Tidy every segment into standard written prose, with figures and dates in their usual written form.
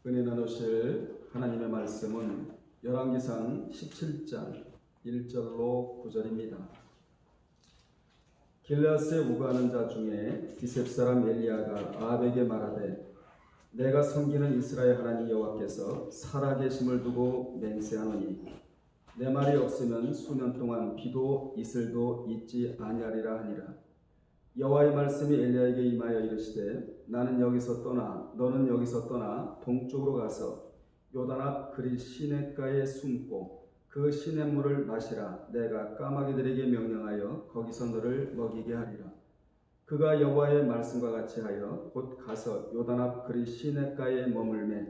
은혜 나누실 하나님의 말씀은 열왕기상 17장 1절로 9절입니다. 길르앗에 우거하는 자 중에 디셉 사람 엘리야가 아합에게 말하되 내가 섬기는 이스라엘 하나님 여호와께서 살아계심을 두고 맹세하노니 내 말이 없으면 수년 동안 비도 이슬도 있지 아니하리라 하니라. 여호와의 말씀이 엘리야에게 임하여 이르시되 나는 여기서 떠나 너는 여기서 떠나 동쪽으로 가서 요단 앞 그리 시냇가에 숨고 그 시냇물을 마시라. 내가 까마귀들에게 명령하여 거기서 너를 먹이게 하리라. 그가 여호와의 말씀과 같이 하여 곧 가서 요단 앞 그리 시냇가에 머물매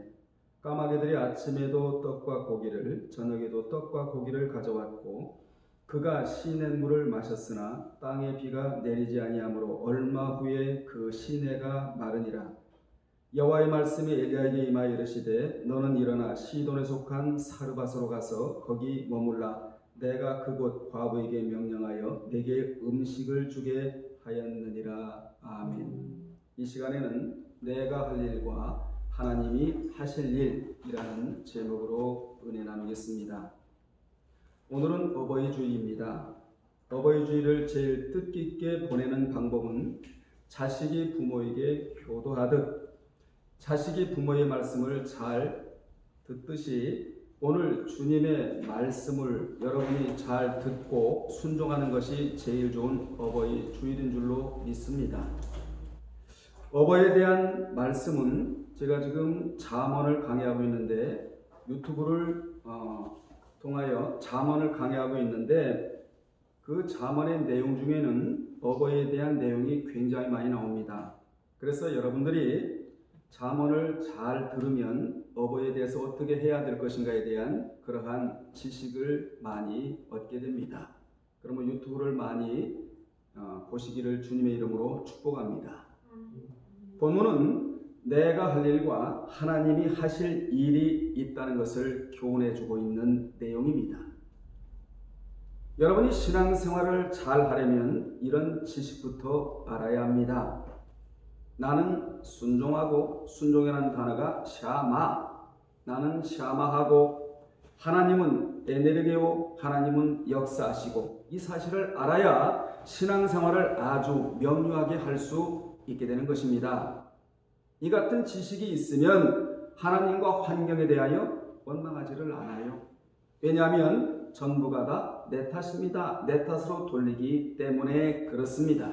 까마귀들이 아침에도 떡과 고기를 저녁에도 떡과 고기를 가져왔고 그가 시냇물을 마셨으나 땅에 비가 내리지 아니하므로 얼마 후에 그 시내가 마르니라. 여호와의 말씀이 엘리야에게 임하여 이르시되 너는 일어나 시돈에 속한 사르밧으로 가서 거기 머물라. 내가 그곳 과부에게 명령하여 내게 음식을 주게 하였느니라. 아멘. 이 시간에는 내가 할 일과 하나님이 하실 일이라는 제목으로 은혜 나누겠습니다. 오늘은 어버이주일입니다. 어버이주일을 제일 뜻깊게 보내는 방법은 자식이 부모에게 효도하듯 자식이 부모의 말씀을 잘 듣듯이 오늘 주님의 말씀을 여러분이 잘 듣고 순종하는 것이 제일 좋은 어버이주일인 줄로 믿습니다. 어버이에 대한 말씀은 제가 지금 잠언을 강의하고 있는데 유튜브를 통하여 잠언을 강의하고 있는데 그 잠언의 내용 중에는 어버이에 대한 내용이 굉장히 많이 나옵니다. 그래서 여러분들이 잠언을 잘 들으면 어버이에 대해서 어떻게 해야 될 것인가에 대한 그러한 지식을 많이 얻게 됩니다. 그러면 유튜브를 많이 보시기를 주님의 이름으로 축복합니다. 본문은 내가 할 일과 하나님이 하실 일이 있다는 것을 교훈해주고 있는 내용입니다. 여러분이 신앙생활을 잘 하려면 이런 지식부터 알아야 합니다. 나는 순종하고 순종이라는 단어가 샤마, 나는 샤마하고 하나님은 에네르게오, 하나님은 역사하시고 이 사실을 알아야 신앙생활을 아주 명료하게 할 수 있게 되는 것입니다. 이 같은 지식이 있으면 하나님과 환경에 대하여 원망하지를 않아요. 왜냐하면 전부가 다 내 탓입니다. 내 탓으로 돌리기 때문에 그렇습니다.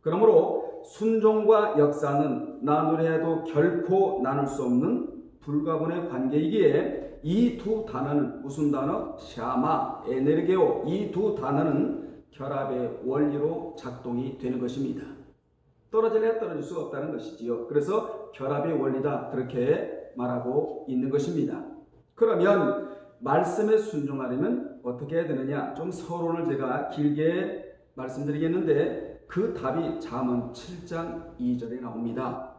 그러므로 순종과 역사는 나누려 해도 결코 나눌 수 없는 불가분의 관계이기에 이 두 단어는 무슨 단어? 샤마, 에네르게오 이 두 단어는 결합의 원리로 작동이 되는 것입니다. 떨어질래야 떨어질 수 없다는 것이지요. 그래서 결합의 원리다 그렇게 말하고 있는 것입니다. 그러면 말씀에 순종하려면 어떻게 해야 되느냐? 좀 서론을 제가 길게 말씀드리겠는데 그 답이 잠언 7장 2절에 나옵니다.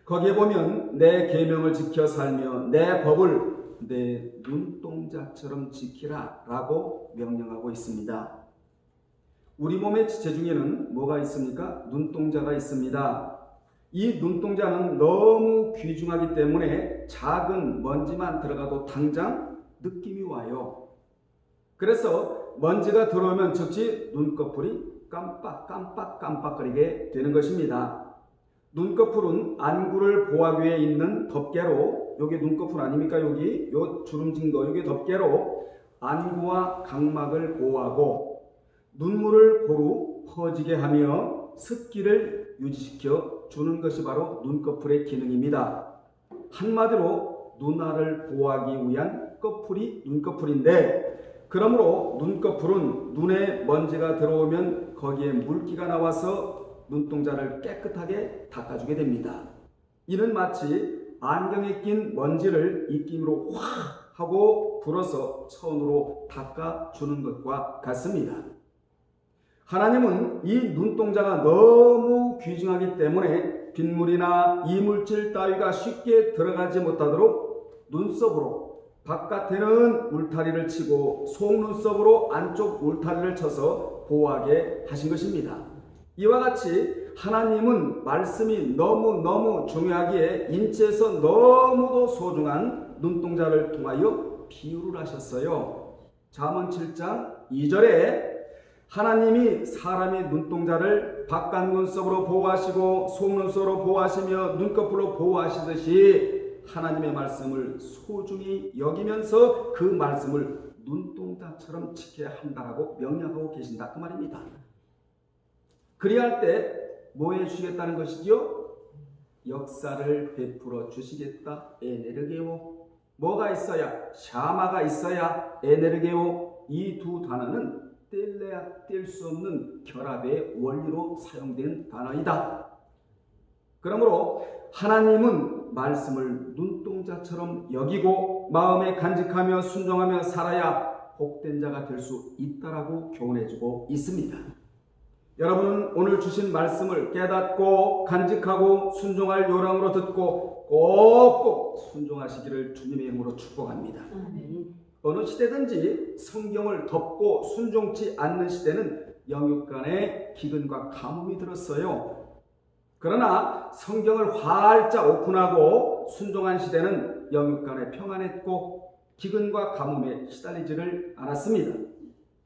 거기에 보면 내 계명을 지켜 살며 내 법을 내 눈동자처럼 지키라 라고 명령하고 있습니다. 우리 몸의 지체 중에는 뭐가 있습니까? 눈동자가 있습니다. 이 눈동자는 너무 귀중하기 때문에 작은 먼지만 들어가도 당장 느낌이 와요. 그래서 먼지가 들어오면 즉시 눈꺼풀이 깜빡거리게 되는 것입니다. 눈꺼풀은 안구를 보호하기 위해 있는 덮개로, 여기 눈꺼풀 아닙니까? 여기 요 주름진 거, 여기 덮개로 안구와 각막을 보호하고 눈물을 고루 퍼지게 하며 습기를 유지시켜 주는 것이 바로 눈꺼풀의 기능입니다. 한마디로 눈알을 보호하기 위한 꺼풀이 눈꺼풀인데, 그러므로 눈꺼풀은 눈에 먼지가 들어오면 거기에 물기가 나와서 눈동자를 깨끗하게 닦아주게 됩니다. 이는 마치 안경에 낀 먼지를 입김으로 확 하고 불어서 천으로 닦아주는 것과 같습니다. 하나님은 이 눈동자가 너무 귀중하기 때문에 빗물이나 이물질 따위가 쉽게 들어가지 못하도록 눈썹으로 바깥에는 울타리를 치고 속눈썹으로 안쪽 울타리를 쳐서 보호하게 하신 것입니다. 이와 같이 하나님은 말씀이 너무너무 중요하기에 인체에서 너무도 소중한 눈동자를 통하여 비유를 하셨어요. 잠언 7장 2절에 하나님이 사람의 눈동자를 바깥 눈썹으로 보호하시고 속눈썹으로 보호하시며 눈꺼풀로 보호하시듯이 하나님의 말씀을 소중히 여기면서 그 말씀을 눈동자처럼 지켜야 한다라고 명령하고 계신다 그 말입니다. 그리할 때 뭐 해주시겠다는 것이죠? 역사를 베풀어 주시겠다. 에네르게오. 뭐가 있어야? 샤마가 있어야 에네르게오. 이 두 단어는 뗄래야 뗄 수 없는 결합의 원리로 사용된 단어이다. 그러므로 하나님은 말씀을 눈동자처럼 여기고 마음에 간직하며 순종하며 살아야 복된 자가 될 수 있다라고 교훈해주고 있습니다. 여러분은 오늘 주신 말씀을 깨닫고 간직하고 순종할 요령으로 듣고 꼭꼭 순종하시기를 주님의 이름으로 축복합니다. 어느 시대든지 성경을 덮고 순종치 않는 시대는 영육간에 기근과 가뭄이 들었어요. 그러나 성경을 활짝 오픈하고 순종한 시대는 영육간에 평안했고 기근과 가뭄에 시달리지를 않았습니다.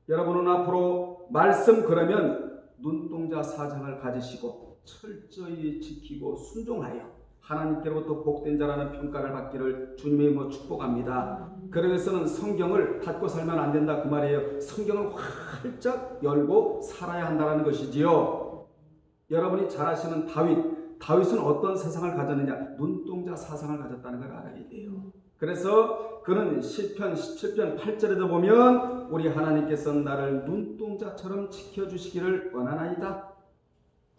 여러분은 앞으로 말씀 그러면 눈동자 사상을 가지시고 철저히 지키고 순종하여 하나님께로부터 복된 자라는 평가를 받기를 주님의 이름으로 축복합니다. 그러기 위해서는 성경을 닫고 살면 안 된다 그 말이에요. 성경을 활짝 열고 살아야 한다는 것이지요. 여러분이 잘 아시는 다윗은 어떤 사상을 가졌느냐? 눈동자 사상을 가졌다는 걸 알아야 돼요. 그래서 그는 시편 17편 8절에도 보면 우리 하나님께서 나를 눈동자처럼 지켜주시기를 원하나이다.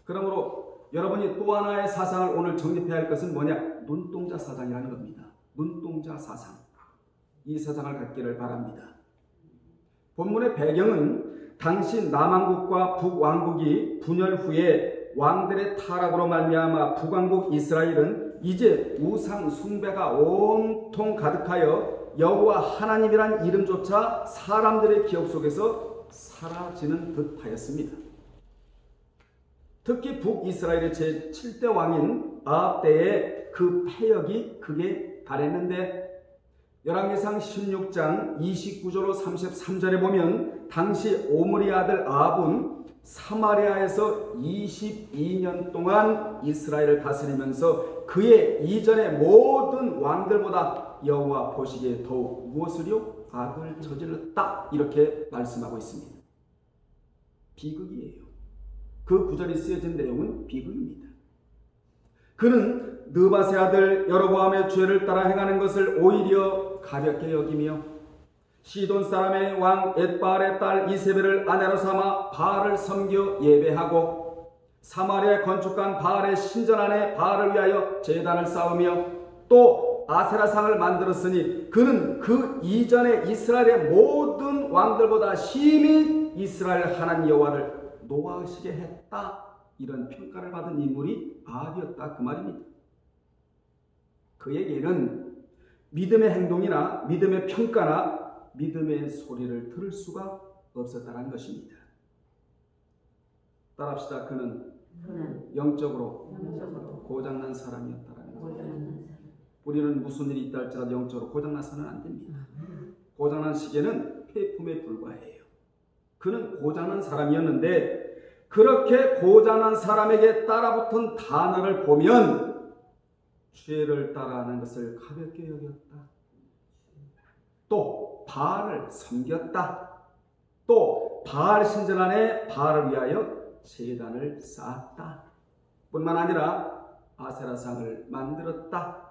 그러므로 여러분이 또 하나의 사상을 오늘 정립해야 할 것은 뭐냐? 눈동자 사상이라는 겁니다. 눈동자 사상. 이 사상을 갖기를 바랍니다. 본문의 배경은 당시 남왕국과 북왕국이 분열 후에 왕들의 타락으로 말미암아 북왕국 이스라엘은 이제 우상 숭배가 온통 가득하여 여호와 하나님이란 이름조차 사람들의 기억 속에서 사라지는 듯하였습니다. 특히 북이스라엘의 제7대 왕인 아합 때에 그 패역이 극에 달했는데 열왕기상 16장 29절로 33절에 보면 당시 오므리 아들 아합은 사마리아에서 22년 동안 이스라엘을 다스리면서 그의 이전의 모든 왕들보다 여호와 보시기에 더욱 무엇을요? 악을 저질렀다 이렇게 말씀하고 있습니다. 비극이에요. 그 구절이 쓰여진 내용은 비극입니다. 그는 느바세 아들 여로보암의 죄를 따라 행하는 것을 오히려 가볍게 여기며 시돈 사람의 왕 엣바알의 딸 이세벨을 아내로 삼아 바알을 섬겨 예배하고 사마리아에 건축한 바알의 신전 안에 바알을 위하여 제단을 쌓으며 또 아세라상을 만들었으니 그는 그 이전에 이스라엘의 모든 왕들보다 심히 이스라엘 하나님 여호와를 노하시게 했다. 이런 평가를 받은 인물이 아합이었다 그 말입니다. 그에게는 믿음의 행동이나 믿음의 평가나 믿음의 소리를 들을 수가 없었다는 것입니다. 따라합시다. 그는 영적으로 고장난 사람이었다는 것입니다. 우리는 무슨 일이 있다 할지라도 영적으로 고장나서는 안 됩니다. 고장난 시계는 폐품에 불과해요. 그는 고장난 사람이었는데 그렇게 고장난 사람에게 따라붙은 단어를 보면 죄를 따라하는 것을 가볍게 여겼다. 또 바알을 섬겼다. 또 바알 신전 안에 바알을 위하여 제단을 쌓았다. 뿐만 아니라 아세라상을 만들었다.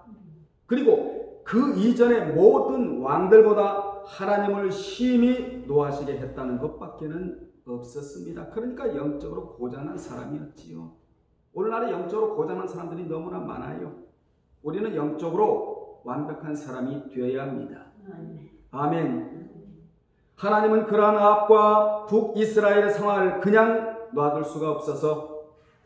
그리고 그 이전의 모든 왕들보다 하나님을 심히 노하시게 했다는 것밖에는 없었습니다. 그러니까 영적으로 고장난 사람이었지요. 오늘날에 영적으로 고장난 사람들이 너무나 많아요. 우리는 영적으로 완벽한 사람이 되어야 합니다. 아멘. 하나님은 그러한 아합과 북이스라엘의 상황을 그냥 놔둘 수가 없어서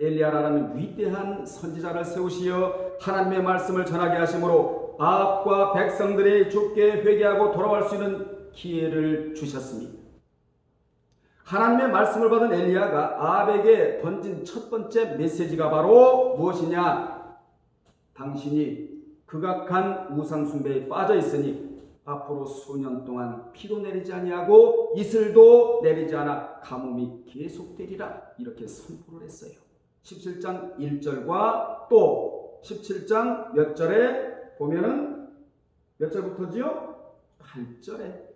엘리야라는 위대한 선지자를 세우시어 하나님의 말씀을 전하게 하심으로 아합과 백성들이 주께 회개하고 돌아올 수 있는 기회를 주셨습니다. 하나님의 말씀을 받은 엘리야가 아합에게 던진 첫 번째 메시지가 바로 무엇이냐? 당신이 극악한 우상 숭배에 빠져 있으니 앞으로 수년 동안 비도 내리지 아니하고 이슬도 내리지 않아 가뭄이 계속되리라, 이렇게 선포를 했어요. 17장 1절과 또 17장 몇 절에 보면은 몇 절부터지요? 8절에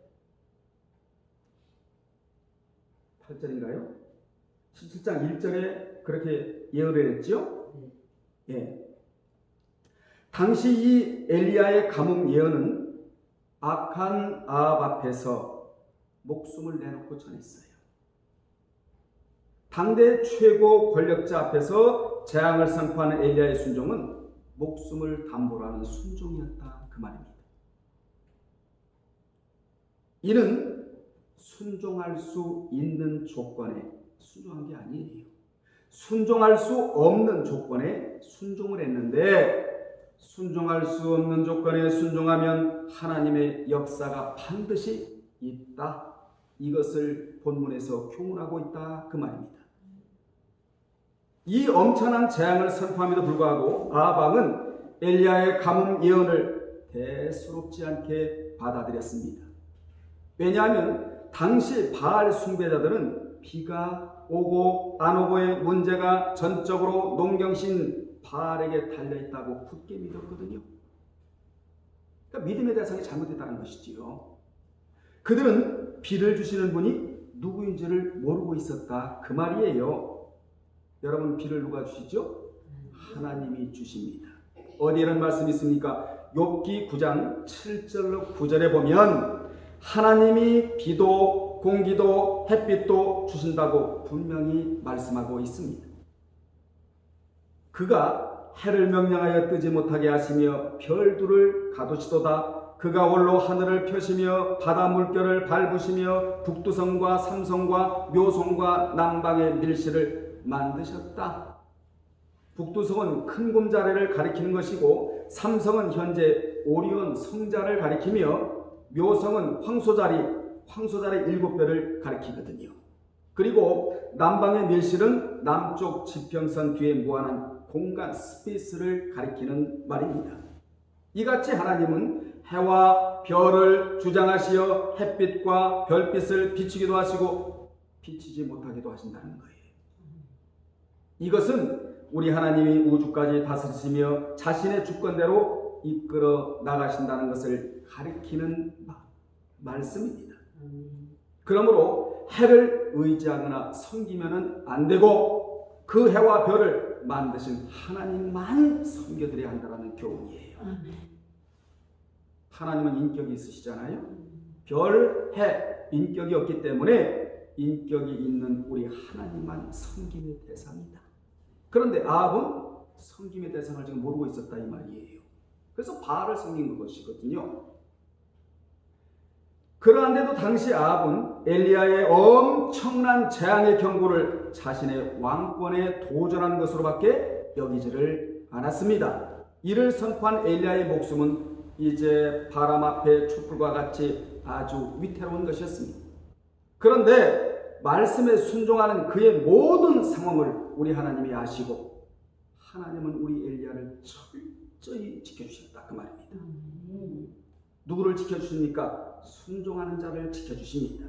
8절인가요? 17장 1절에 그렇게 예언을 했죠? 예. 당시 이 엘리야의 가뭄 예언은 악한 아합 앞에서 목숨을 내놓고 전했어요. 당대 최고 권력자 앞에서 재앙을 선포하는 엘리야의 순종은 목숨을 담보로 하는 순종이었다, 그 말입니다. 이는 순종할 수 있는 조건에 순종한 게 아니에요. 순종할 수 없는 조건에 순종을 했는데, 순종할 수 없는 조건에 순종하면 하나님의 역사가 반드시 있다, 이것을 본문에서 교훈하고 있다, 그 말입니다. 이 엄청난 재앙을 선포함에도 불구하고 아합 왕은 엘리야의 가뭄 예언을 대수롭지 않게 받아들였습니다. 왜냐하면 당시 바알 숭배자들은 비가 오고 안 오고의 문제가 전적으로 농경신 바알에게 달려있다고 굳게 믿었거든요. 그러니까 믿음의 대상이 잘못됐다는 것이지요. 그들은 비를 주시는 분이 누구인지를 모르고 있었다, 그 말이에요. 여러분, 비를 누가 주시죠? 하나님이 주십니다. 어디에 이런 말씀이 있습니까? 욥기 9장 7절로 9절에 보면 하나님이 비도 공기도 햇빛도 주신다고 분명히 말씀하고 있습니다. 그가 해를 명령하여 뜨지 못하게 하시며 별들을 가두시도다. 그가 홀로 하늘을 펴시며 바다 물결을 밟으시며 북두성과 삼성과 묘성과 남방의 밀실을 만드셨다. 북두성은 큰 곰자리를 가리키는 것이고, 삼성은 현재 오리온 성자를 가리키며, 묘성은 황소자리 7별을 가리키거든요. 그리고 남방의 밀실은 남쪽 지평선 뒤에 무한한 공간 스페이스를 가리키는 말입니다. 이같이 하나님은 해와 별을 주장하시어 햇빛과 별빛을 비추기도 하시고 비추지 못하기도 하신다는 거예요. 이것은 우리 하나님이 우주까지 다스리시며 자신의 주권대로 이끌어 나가신다는 것을 가리키는 말씀입니다. 그러므로 해를 의지하거나 섬기면 안 되고 그 해와 별을 만드신 하나님만 섬겨드려야 한다는 교훈이에요. 하나님은 인격이 있으시잖아요. 별, 해, 인격이 없기 때문에 인격이 있는 우리 하나님만 섬김의 대상이다. 그런데 아합은 섬김의 대상을 지금 모르고 있었다, 이 말이에요. 그래서 바알을 섬긴 것이거든요. 그러한데도 당시 아합은 엘리야의 엄청난 재앙의 경고를 자신의 왕권에 도전하는 것으로밖에 여기지를 않았습니다. 이를 선포한 엘리야의 목숨은 이제 바람 앞에 촛불과 같이 아주 위태로운 것이었습니다. 그런데 말씀에 순종하는 그의 모든 상황을 우리 하나님이 아시고 하나님은 우리 엘리야를 철저히 지켜주셨다, 그 말입니다. 누구를 지켜주십니까? 순종하는 자를 지켜주십니다.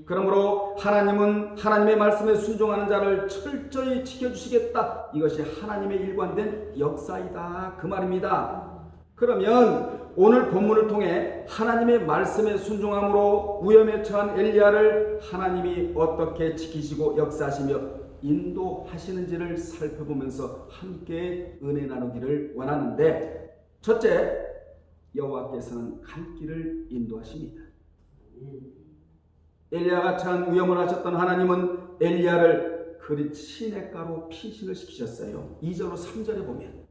그러므로 하나님은 하나님의 말씀에 순종하는 자를 철저히 지켜주시겠다, 이것이 하나님의 일관된 역사이다, 그 말입니다. 그러면 오늘 본문을 통해 하나님의 말씀에 순종함으로 위험에 처한 엘리야를 하나님이 어떻게 지키시고 역사하시며 인도하시는지를 살펴보면서 함께 은혜 나누기를 원하는데, 첫째, 여호와께서는 갈 길을 인도하십니다. 엘리야가 처한 위험을 하셨던 하나님은 엘리야를 그리 시냇가로 피신을 시키셨어요. 2절로 3절에 보면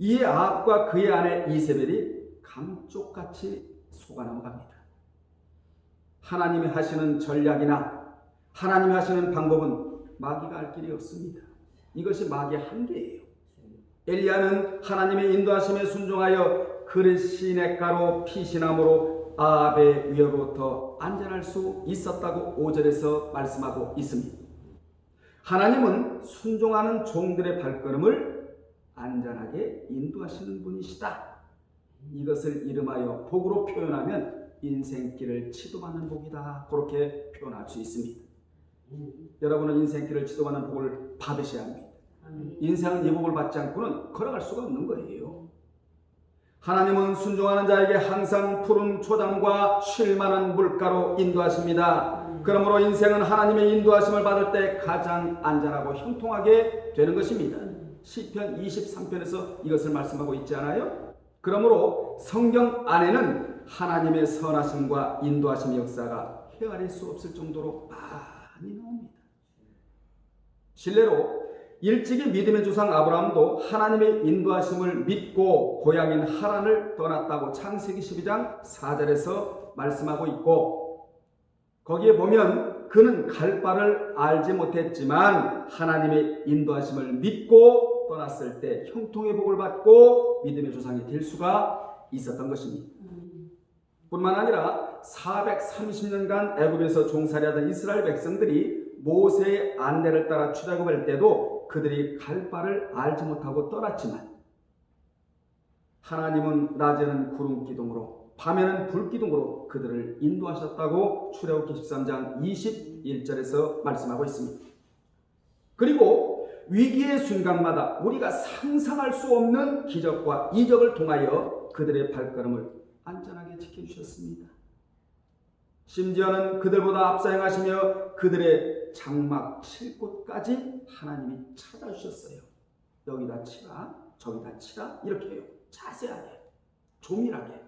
이에 아합과 그의 아내 이세벨이 감쪽같이 속아 넘어갑니다. 하나님이 하시는 전략이나 하나님이 하시는 방법은 마귀가 알 길이 없습니다. 이것이 마귀의 한계예요. 엘리야는 하나님의 인도하심에 순종하여 그릇 시냇가로 피신함으로 아합의 위협으로부터 안전할 수 있었다고 5절에서 말씀하고 있습니다. 하나님은 순종하는 종들의 발걸음을 안전하게 인도하시는 분이시다. 이것을 이름하여 복으로 표현하면 인생길을 지도받는 복이다. 그렇게 표현할 수 있습니다. 여러분은 인생길을 지도받는 복을 받으셔야 합니다. 인생은 이 복을 받지 않고는 걸어갈 수가 없는 거예요. 하나님은 순종하는 자에게 항상 푸른 초장과 쉴만한 물가로 인도하십니다. 그러므로 인생은 하나님의 인도하심을 받을 때 가장 안전하고 형통하게 되는 것입니다. 시편 23편에서 이것을 말씀하고 있지 않아요? 그러므로 성경 안에는 하나님의 선하심과 인도하심의 역사가 헤아릴 수 없을 정도로 많이 나옵니다. 실례로 일찍이 믿음의 조상 아브라함도 하나님의 인도하심을 믿고 고향인 하란을 떠났다고 창세기 12장 4절에서 말씀하고 있고, 거기에 보면 그는 갈 바를 알지 못했지만 하나님의 인도하심을 믿고 떠났을 때 형통의 복을 받고 믿음의 조상이 될 수가 있었던 것입니다. 뿐만 아니라 430년간 애굽에서 종살이하던 이스라엘 백성들이 모세의 안내를 따라 출애굽할 때도 그들이 갈 바를 알지 못하고 떠났지만 하나님은 낮에는 구름 기둥으로 밤에는 불 기둥으로 그들을 인도하셨다고 출애굽기 13장 21절에서 말씀하고 있습니다. 그리고 위기의 순간마다 우리가 상상할 수 없는 기적과 이적을 통하여 그들의 발걸음을 안전하게 지켜주셨습니다. 심지어는 그들보다 앞서 행하시며 그들의 장막 칠 곳까지 하나님이 찾아주셨어요. 여기다 치라, 저기다 치라, 이렇게 해요. 자세하게, 조밀하게.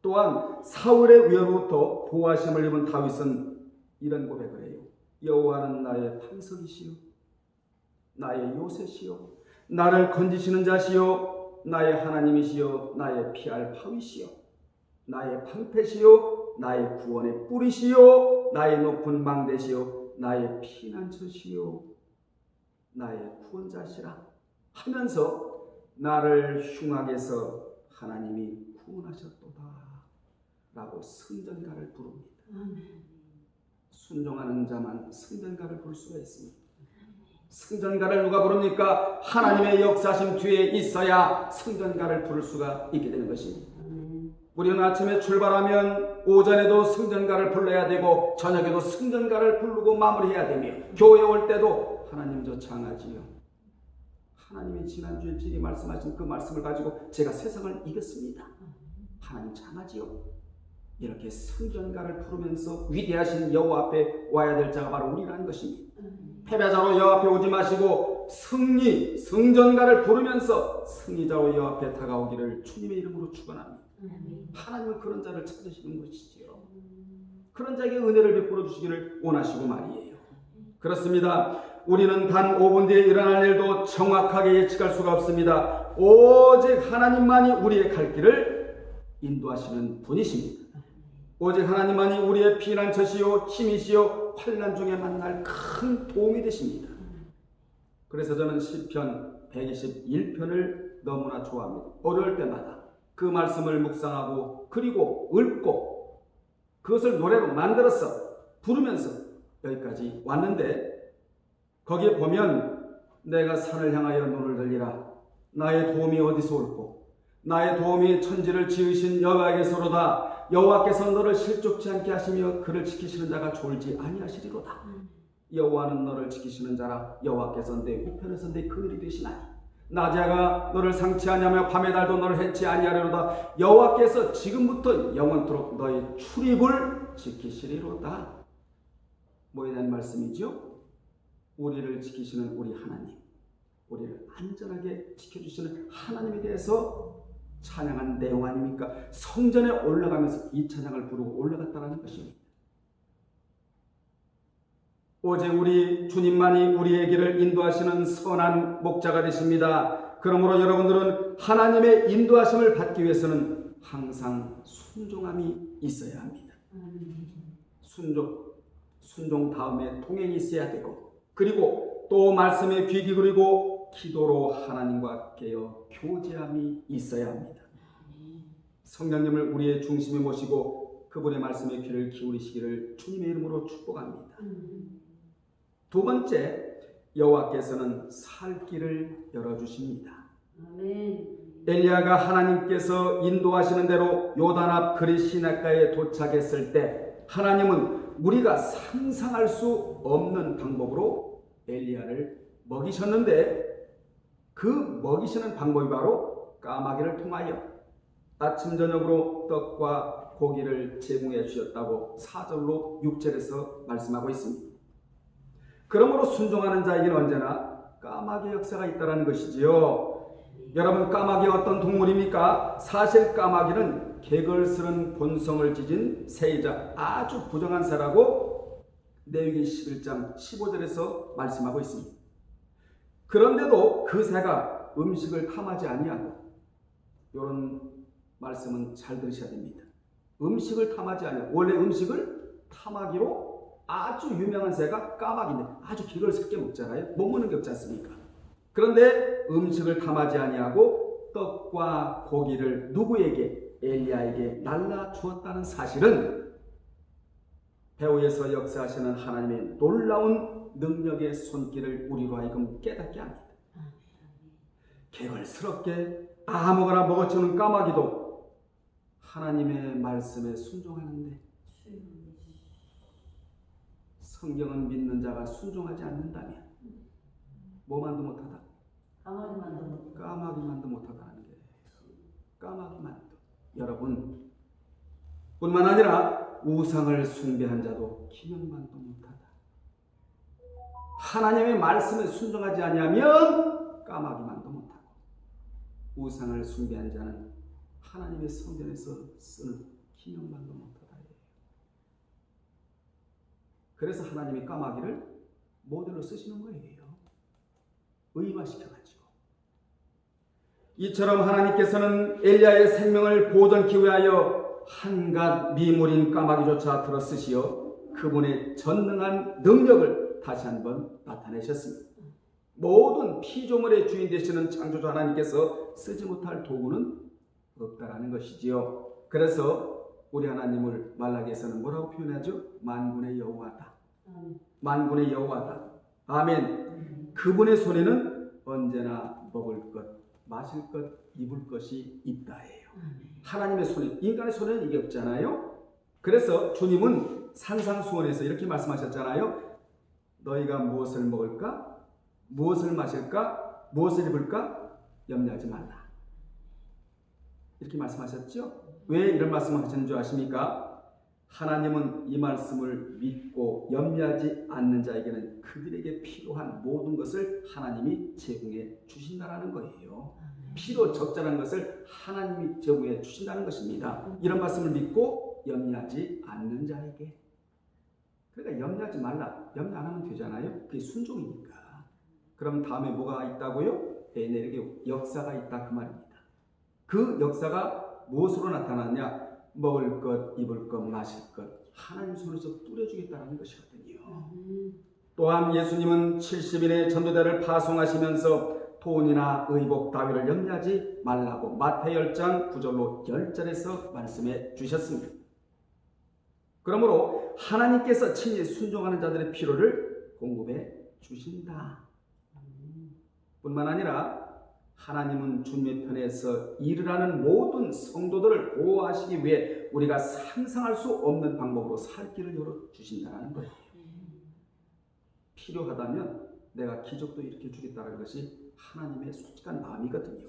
또한 사울의 위협으로부터 보호하심을 입은 다윗은 이런 고백을 해요. 여호와는 나의 반석이시요 나의 요새시요 나를 건지시는 자시요 나의 하나님이시요 나의 피할 바위시요 나의 방패시요 나의 구원의 뿌리시요 나의 높은 망대시요 나의 피난처시요 나의 구원자시라 하면서 나를 흉악에서 하나님이 구원하셨도다 라고 승전가를 부릅니다. 순종하는 자만 승전가를 부를 수가 있습니다. 승전가를 누가 부릅니까? 하나님의 역사심 뒤에 있어야 승전가를 부를 수가 있게 되는 것입니다. 우리는 아침에 출발하면 오전에도 승전가를 불러야 되고 저녁에도 승전가를 부르고 마무리해야 되며 교회 올 때도 하나님 저 장하지요. 하나님이 지난주에 제게 말씀하신 그 말씀을 가지고 제가 세상을 이겼습니다. 하나님 장하지요. 이렇게 승전가를 부르면서 위대하신 여호와 앞에 와야 될 자가 바로 우리라는 것입니다. 패배자로 여호와 앞에 오지 마시고 승전가를 부르면서 승리자로 여호와 앞에 다가오기를 주님의 이름으로 축원합니다. 하나님은 그런 자를 찾으시는 것이지요. 그런 자에게 은혜를 베풀어 주시기를 원하시고 말이에요. 그렇습니다. 우리는 단 5분 뒤에 일어날 일도 정확하게 예측할 수가 없습니다. 오직 하나님만이 우리의 갈 길을 인도하시는 분이십니다. 오직 하나님만이 우리의 피난처시요 힘이시요 환난 중에 만날 큰 도움이 되십니다. 그래서 저는 시편 121편을 너무나 좋아합니다. 어려울 때마다 그 말씀을 묵상하고 그리고 읽고 그것을 노래로 만들어서 부르면서 여기까지 왔는데, 거기에 보면 내가 산을 향하여 눈을 들리라. 나의 도움이 어디서 올꼬? 나의 도움이 천지를 지으신 여호와에게서로다. 여호와께서 너를 실족치 않게 하시며 그를 지키시는 자가 졸지 아니하시리로다. 여호와는 너를 지키시는 자라. 여호와께서 내 우편에서 내 그늘이 되시나니 낮에가 너를 상치 아니하며 밤의 달도 너를 해치 아니하리로다. 여호와께서 지금부터 영원토록 너의 출입을 지키시리로다. 뭐에 대한 말씀이죠? 우리를 지키시는 우리 하나님, 우리를 안전하게 지켜주시는 하나님에 대해서 찬양한 내용 아닙니까? 성전에 올라가면서 이 찬양을 부르고 올라갔다는 것입니다. 오직 우리 주님만이 우리의 길을 인도하시는 선한 목자가 되십니다. 그러므로 여러분들은 하나님의 인도하심을 받기 위해서는 항상 순종함이 있어야 합니다. 순종 다음에 통행이 있어야 되고, 그리고 또 말씀에 귀 기울이고 기도로 하나님과 깨어 교제함이 있어야 합니다. 성령님을 우리의 중심에 모시고 그분의 말씀에 귀를 기울이시기를 주님의 이름으로 축복합니다. 두 번째, 여호와께서는 살 길을 열어주십니다. 엘리야가 하나님께서 인도하시는 대로 요단 앞 그릿 시냇가에 도착했을 때 하나님은 우리가 상상할 수 없는 방법으로 엘리야를 먹이셨는데, 그 먹이시는 방법이 바로 까마귀를 통하여 아침 저녁으로 떡과 고기를 제공해 주셨다고 4절로 6절에서 말씀하고 있습니다. 그러므로 순종하는 자에게는 언제나 까마귀 역사가 있다는 것이지요. 여러분, 까마귀가 어떤 동물입니까? 사실 까마귀는 개걸스런 본성을 지닌 새이자 아주 부정한 새라고 레위기 11장 15절에서 말씀하고 있습니다. 그런데도 그 새가 음식을 탐하지 아니하고, 이런 말씀은 잘 들으셔야 됩니다. 음식을 탐하지 아니하고, 원래 음식을 탐하기로 아주 유명한 새가 까마귀인데 아주 개걸스럽게 먹잖아요. 못 먹는 게 없지 않습니까? 그런데 음식을 탐하지 아니하고 떡과 고기를 누구에게? 엘리야에게 날라 주었다는 사실은 배후에서 역사하시는 하나님의 놀라운 능력의 손길을 우리로 하여금 깨닫게 합니다. 개걸스럽게 아무거나 먹어치우는 까마귀도 하나님의 말씀에 순종하는데, 성경은 믿는 자가 순종하지 않는다면 뭐만도 못하다. 까마귀만도 못하다는 게, 까마귀만도. 여러분, 뿐만 아니라 우상을 숭배한 자도 기명만도 못하다. 하나님의 말씀에 순종하지 아니하면 까마귀만도 못하고, 우상을 숭배한 자는 하나님의 성전에서 쓰는 기명만도 못하다. 그래서 하나님이 까마귀를 모델로 쓰시는 거예요. 의화시켜가지고. 이처럼 하나님께서는 엘리야의 생명을 보존하기 위하여 한갓 미물인 까마귀조차 들어쓰시어 그분의 전능한 능력을 다시 한번 나타내셨습니다. 모든 피조물의 주인 되시는 창조주 하나님께서 쓰지 못할 도구는 없다라는 것이지요. 그래서 우리 하나님을 말라기에서는 뭐라고 표현하죠? 만군의 여호와다. 만군의 여호와다. 아멘. 그분의 손에는 언제나 먹을 것, 마실 것, 입을 것이 있다예요. 하나님의 손에, 인간의 손에는 이게 없잖아요. 그래서 주님은 산상수원에서 이렇게 말씀하셨잖아요. 너희가 무엇을 먹을까? 무엇을 마실까? 무엇을 입을까? 염려하지 말라. 이렇게 말씀하셨죠? 왜 이런 말씀을 하시는 줄 아십니까? 하나님은 이 말씀을 믿고 염려하지 않는 자에게는 그들에게 필요한 모든 것을 하나님이 제공해 주신다는 거예요. 필요 적절한 것을 하나님이 제공해 주신다는 것입니다. 이런 말씀을 믿고 염려하지 않는 자에게. 그러니까 염려하지 말라. 염려 안 하면 되잖아요. 그게 순종이니까. 그럼 다음에 뭐가 있다고요? 에너지 역사가 있다 그 말입니다. 그 역사가 무엇으로 나타나느냐? 먹을 것, 입을 것, 마실 것 하나님 손에서 뿌려주겠다는 것이거든요. 또한 예수님은 70인의 전도대를 파송하시면서 돈이나 의복 따위를 염려하지 말라고 마태 10장 9절로 10절에서 말씀해 주셨습니다. 그러므로 하나님께서 친히 순종하는 자들의 필요를 공급해 주신다. 뿐만 아니라 하나님은 주님의 편에서 일을 하는 모든 성도들을 보호하시기 위해 우리가 상상할 수 없는 방법으로 살 길을 열어주신다는 거예요. 필요하다면 내가 기적도 일으켜 주겠다는 것이 하나님의 솔직한 마음이거든요.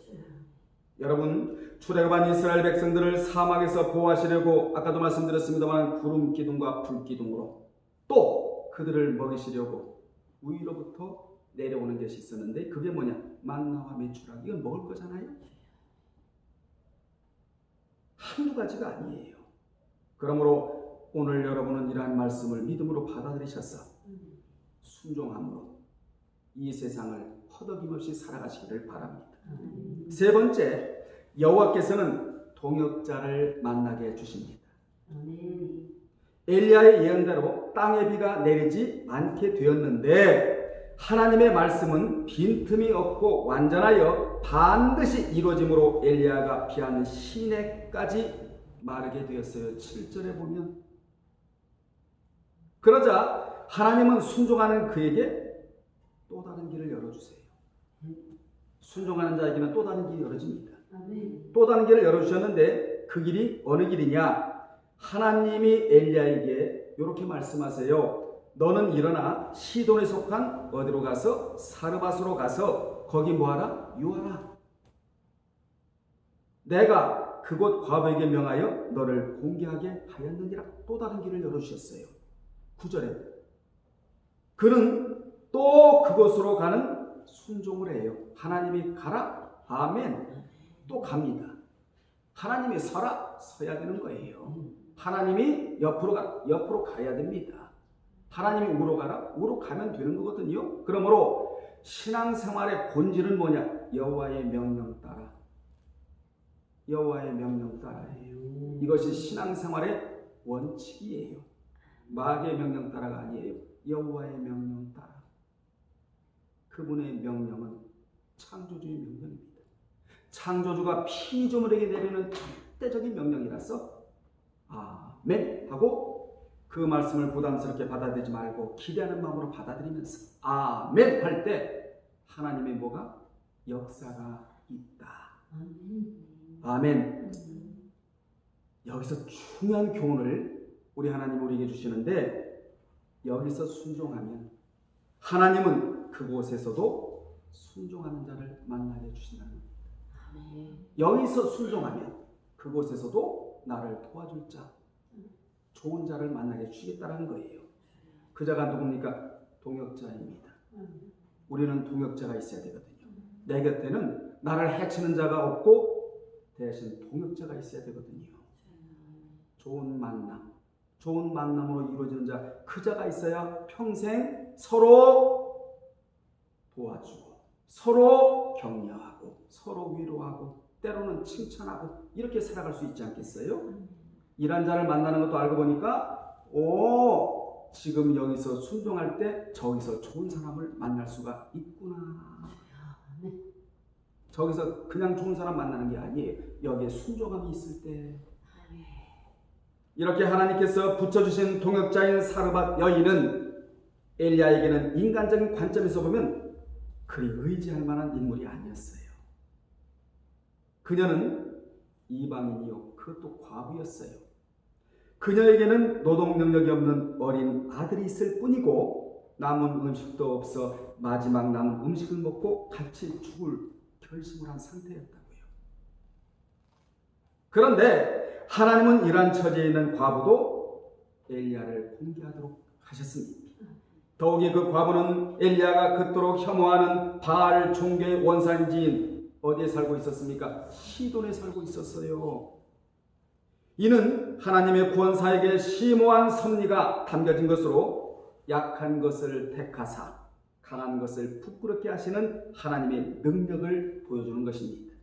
여러분, 출애굽한 이스라엘 백성들을 사막에서 보호하시려고 아까도 말씀드렸습니다만 구름 기둥과 불 기둥으로, 또 그들을 먹이시려고 위로부터 내려오는 것이 있었는데 그게 뭐냐? 만나와 메추라기. 이건 먹을 거잖아요. 한두 가지가 아니에요. 그러므로 오늘 여러분은 이러한 말씀을 믿음으로 받아들이셔서 순종함으로 이 세상을 허덕임없이 살아가시기를 바랍니다. 세 번째, 여호와께서는 동역자를 만나게 해주십니다. 엘리야의 예언대로 땅에 비가 내리지 않게 되었는데 하나님의 말씀은 빈틈이 없고 완전하여 반드시 이루어짐으로 엘리야가 피한 시내까지 마르게 되었어요. 7절에 보면. 그러자 하나님은 순종하는 그에게 또 다른 길을 열어주세요. 순종하는 자에게는 또 다른 길이 열어집니다. 또 다른 길을 열어주셨는데 그 길이 어느 길이냐? 하나님이 엘리야에게 이렇게 말씀하세요. 너는 일어나 시돈에 속한 어디로 가서 사르밧으로 가서 거기 뭐하라? 유하라. 내가 그곳 과부에게 명하여 너를 공개하게 하였느니라. 또 다른 길을 열어주셨어요. 9절에 그는 또 그곳으로 가는 순종을 해요. 하나님이 가라? 아멘. 또 갑니다. 하나님이 서라? 서야 되는 거예요. 하나님이 옆으로 가라? 옆으로 가야 됩니다. 하나님이 우로 가라? 우로 가면 되는 거거든요. 그러므로 신앙생활의 본질은 뭐냐? 여호와의 명령 따라. 여호와의 명령 따라예요. 이것이 신앙생활의 원칙이에요. 마귀의 명령 따라가 아니에요. 여호와의 명령 따라. 그분의 명령은 창조주의 명령입니다. 창조주가 피조물에게 내리는 절대적인 명령이라서 아멘 하고 그 말씀을 부담스럽게 받아들이지 말고 기대하는 마음으로 받아들이면서 아멘 할 때 하나님의 뭐가? 역사가 있다. 아멘. 여기서 중요한 교훈을 우리 하나님 우리에게 주시는데 여기서 순종하면 하나님은 그곳에서도 순종하는 자를 만나게 주신다는 겁니다. 여기서 순종하면 그곳에서도 나를 도와줄 자, 좋은 자를 만나게 주시겠다는 거예요. 그 자가 누굽니까? 동역자입니다. 우리는 동역자가 있어야 되거든요. 내 곁에는 나를 해치는 자가 없고 대신 동역자가 있어야 되거든요. 좋은 만남, 좋은 만남으로 이루어지는 자, 그 자가 있어야 평생 서로 도와주고 서로 격려하고 서로 위로하고 때로는 칭찬하고 이렇게 살아갈 수 있지 않겠어요? 이런 자를 만나는 것도 알고 보니까 지금 여기서 순종할 때 저기서 좋은 사람을 만날 수가 있구나. 저기서 그냥 좋은 사람 만나는 게 아니에요. 여기에 순종함이 있을 때 이렇게 하나님께서 붙여주신 동역자인 사르밧 여인은 엘리야에게는 인간적인 관점에서 보면 그리 의지할 만한 인물이 아니었어요. 그녀는 이방인이요, 그것도 과부였어요. 그녀에게는 노동 능력이 없는 어린 아들이 있을 뿐이고 남은 음식도 없어 마지막 남은 음식을 먹고 같이 죽을 결심을 한 상태였다고요. 그런데 하나님은 이러한 처지에 있는 과부도 엘리야를 공개하도록 하셨습니다. 더욱이 그 과부는 엘리야가 그토록 혐오하는 바알 종교의 원산지인 어디에 살고 있었습니까? 시돈에 살고 있었어요. 이는 하나님의 구원사에게 심오한 섭리가 담겨진 것으로 약한 것을 택하사 강한 것을 부끄럽게 하시는 하나님의 능력을 보여주는 것입니다.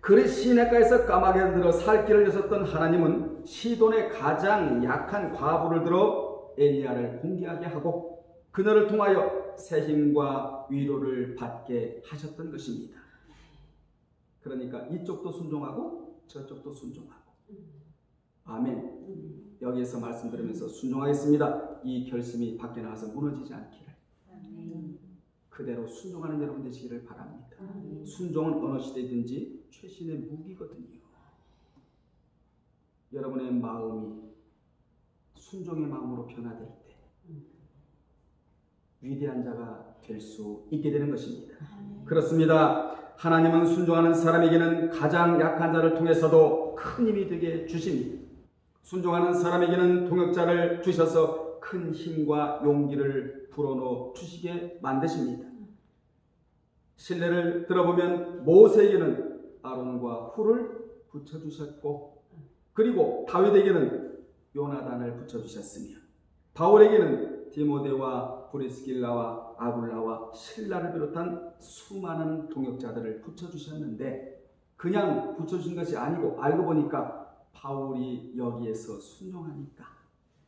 그리 시냇가에서 까마귀를 들어 살 길을 여셨던 하나님은 시돈의 가장 약한 과부를 들어 엘리야를 공개하게 하고 그녀를 통하여 새 힘과 위로를 받게 하셨던 것입니다. 그러니까 이쪽도 순종하고 저쪽도 순종하고. 아멘. 여기에서 말씀 들으면서 순종하겠습니다. 이 결심이 밖에 나가서 무너지지 않기를. 그대로 순종하는 여러분 되시기를 바랍니다. 순종은 어느 시대든지 최신의 무기거든요. 여러분의 마음이 순종의 마음으로 변화될 때 위대한 자가 될 수 있게 되는 것입니다. 그렇습니다. 하나님은 순종하는 사람에게는 가장 약한 자를 통해서도 큰 힘이 되게 주십니다. 순종하는 사람에게는 동역자를 주셔서 큰 힘과 용기를 불어넣어 주시게 만드십니다. 신뢰를 들어보면 모세에게는 아론과 훌을 붙여주셨고 그리고 다윗에게는 요나단을 붙여주셨으며 바울에게는 디모데와 브리스길라와 아굴라와 실라를 비롯한 수많은 동역자들을 붙여주셨는데 그냥 붙여주신 것이 아니고 알고 보니까 바울이 여기에서 순종하니까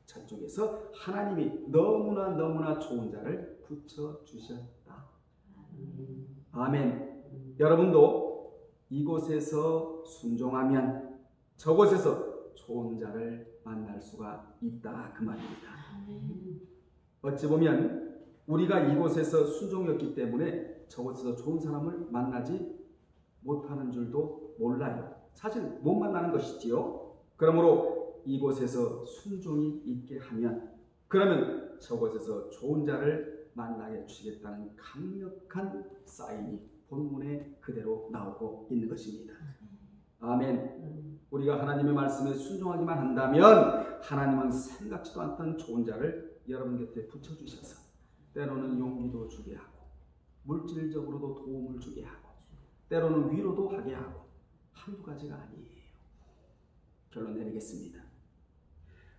저쪽에서 하나님이 너무나 좋은 자를 붙여주셨다. 아멘. 여러분도 이곳에서 순종하면 저곳에서 좋은 자를 만날 수가 있다 그 말입니다. 어찌 보면 우리가 이곳에서 순종이었기 때문에 저곳에서 좋은 사람을 만나지 못하는 줄도 몰라요. 사실 못 만나는 것이지요. 그러므로 이곳에서 순종이 있게 하면, 그러면 저곳에서 좋은 자를 만나게 주시겠다는 강력한 사인이 본문에 그대로 나오고 있는 것입니다. 아멘. 우리가 하나님의 말씀에 순종하기만 한다면 하나님은 생각지도 않던 좋은 자를 여러분 곁에 붙여주셔서 때로는 용기도 주게 하고 물질적으로도 도움을 주게 하고 때로는 위로도 하게 하고 한두 가지가 아니에요. 결론 내리겠습니다.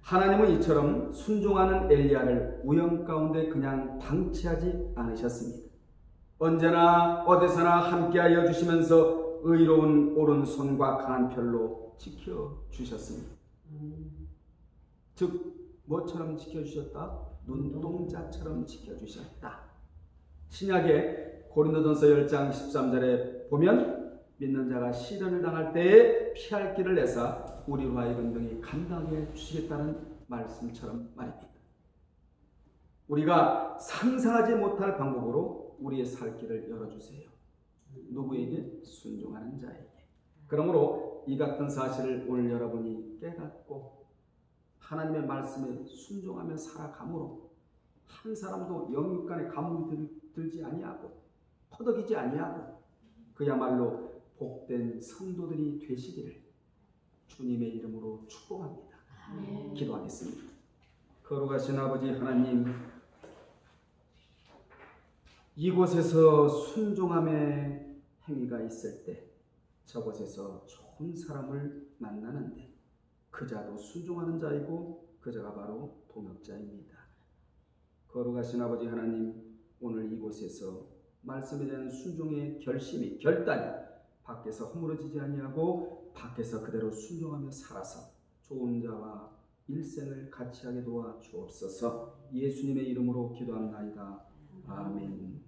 하나님은 이처럼 순종하는 엘리야를 우연 가운데 그냥 방치하지 않으셨습니다. 언제나 어디서나 함께하여 주시면서 의로운 오른손과 강한 펼로 지켜주셨습니다. 즉 뭐처럼 지켜주셨다? 눈동자처럼 지켜주셨다. 신약의 고린도전서 10장 13절에 보면 믿는 자가 시련을 당할 때에 피할 길을 내사 우리로 하여금 등이 감당해 주시겠다는 말씀처럼 말입니다. 우리가 상상하지 못할 방법으로 우리의 살 길을 열어주세요. 누구에게? 순종하는 자에게. 그러므로 이 같은 사실을 오늘 여러분이 깨닫고 하나님의 말씀에 순종하며 살아감으로 한 사람도 영육간의 가뭄이 들지 아니하고 퍼덕이지 아니하고 그야말로 복된 성도들이 되시기를 주님의 이름으로 축복합니다. 기도하겠습니다. 거룩하신 아버지 하나님, 이곳에서 순종함의 행위가 있을 때 저곳에서 좋은 사람을 만나는데 그 자도 순종하는 자이고 그 자가 바로 동역자입니다. 거룩하신 아버지 하나님, 오늘 이곳에서 말씀에 대한 순종의 결심이 결단이 밖에서 허물어지지 아니하고 밖에서 그대로 순종하며 살아서 좋은 자와 일생을 같이 하게 도와 주옵소서. 예수님의 이름으로 기도합나이다. 아멘.